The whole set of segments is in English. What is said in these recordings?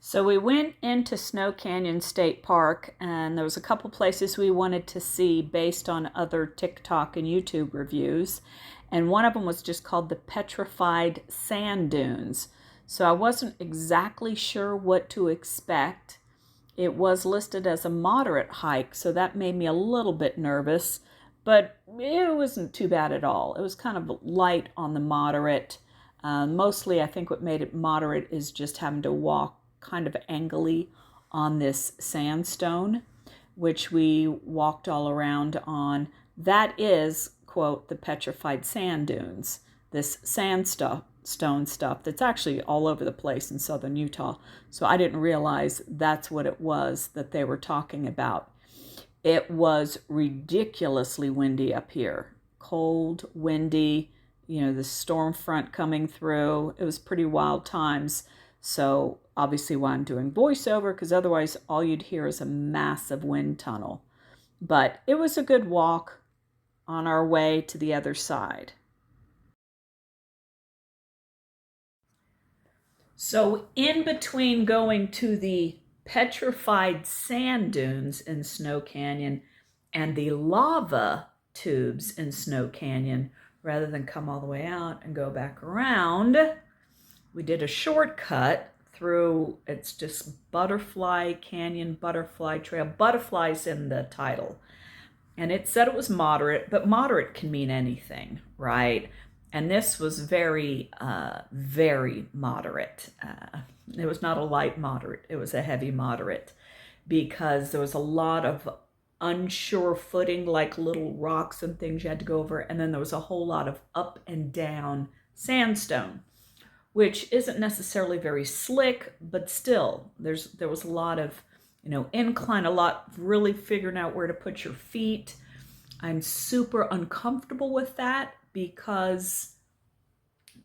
So we went into Snow Canyon State Park, and there was a couple places we wanted to see based on other TikTok and YouTube reviews. And one of them was just called the Petrified Sand Dunes. So I wasn't exactly sure what to expect. It was listed as a moderate hike, so that made me a little bit nervous, but it wasn't too bad at all. It was kind of light on the moderate. Mostly, I think what made it moderate is just having to walk kind of angly on this sandstone, which we walked all around on. That is, quote, the Petrified Sand Dunes, this sandstone stuff that's actually all over the place in southern Utah. So I didn't realize that's what it was that they were talking about. It was ridiculously windy up here. Cold, windy, the storm front coming through. It was pretty wild times. So obviously why I'm doing voiceover, because otherwise all you'd hear is a massive wind tunnel. But it was a good walk on our way to the other side. So in between going to the Petrified Sand Dunes in Snow Canyon and the lava tubes in Snow Canyon, rather than come all the way out and go back around, we did a shortcut through, it's just Butterfly Canyon, Butterfly Trail. Butterfly's in the title. And it said it was moderate, but moderate can mean anything, right? And this was very, very moderate. It was not a light moderate, it was a heavy moderate, because there was a lot of unsure footing, like little rocks and things you had to go over. And then there was a whole lot of up and down sandstone, which isn't necessarily very slick, but still there was a lot of, incline, a lot really figuring out where to put your feet. I'm super uncomfortable with that because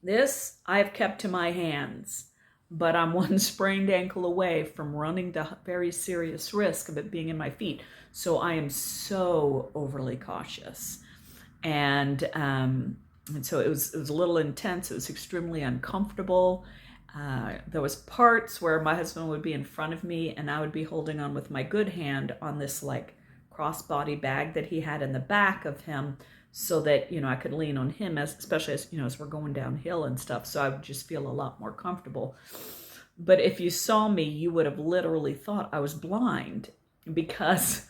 this I've kept to my hands, but I'm one sprained ankle away from running the very serious risk of it being in my feet. So I am so overly cautious. And so it was a little intense. It was extremely uncomfortable. There was parts where my husband would be in front of me and I would be holding on with my good hand on this like crossbody bag that he had in the back of him, so that, I could lean on him, especially as we're going downhill and stuff. So I would just feel a lot more comfortable. But if you saw me, you would have literally thought I was blind, because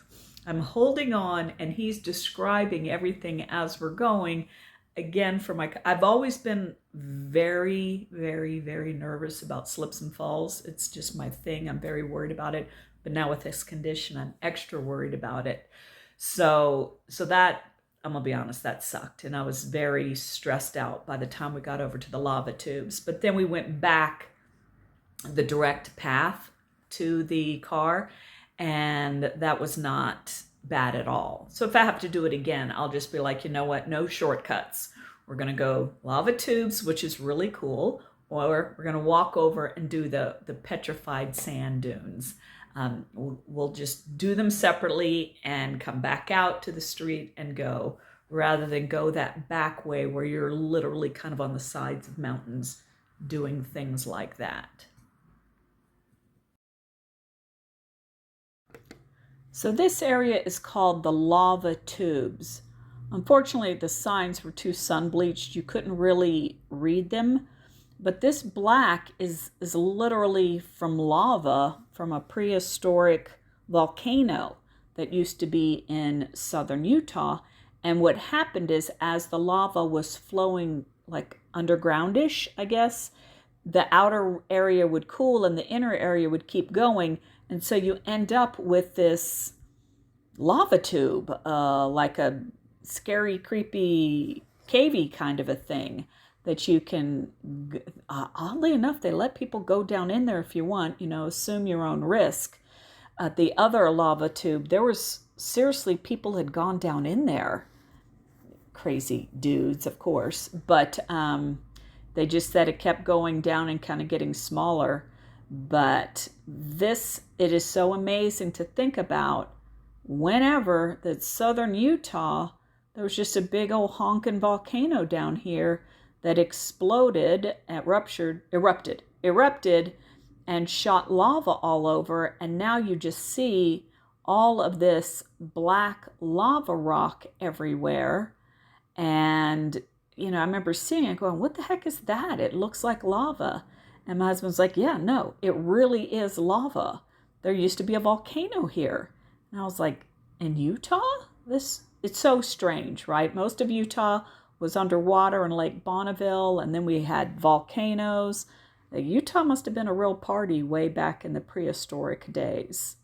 I'm holding on and he's describing everything as we're going. Again, I've always been very, very, very nervous about slips and falls. It's just my thing. I'm very worried about it. But now with this condition, I'm extra worried about it. So that, I'm gonna be honest, that sucked. And I was very stressed out by the time we got over to the lava tubes. But then we went back the direct path to the car, and that was not bad at all. So if I have to do it again, I'll just be like, you know what, no shortcuts. We're gonna go lava tubes, which is really cool, or we're gonna walk over and do the Petrified Sand Dunes. We'll just do them separately and come back out to the street and go, rather than go that back way where you're literally kind of on the sides of mountains doing things like that. So this area is called the lava tubes. Unfortunately, the signs were too sun-bleached. You couldn't really read them. But this black is literally from lava from a prehistoric volcano that used to be in southern Utah. And what happened is, as the lava was flowing like undergroundish, I guess, the outer area would cool and the inner area would keep going. And so you end up with this lava tube, like a scary, creepy, cavey kind of a thing that you can, oddly enough, they let people go down in there if you want, assume your own risk. At the other lava tube, there was seriously, people had gone down in there. Crazy dudes, of course, but they just said it kept going down and kind of getting smaller. But it is so amazing to think about. Whenever that southern Utah, there was just a big old honking volcano down here that exploded, erupted, and shot lava all over, and now you just see all of this black lava rock everywhere. And, I remember seeing it going, what the heck is that? It looks like lava. And my husband's like, yeah, no, it really is lava. There used to be a volcano here. And I was like, in Utah? It's so strange, right? Most of Utah was underwater in Lake Bonneville, and then we had volcanoes. Utah must have been a real party way back in the prehistoric days.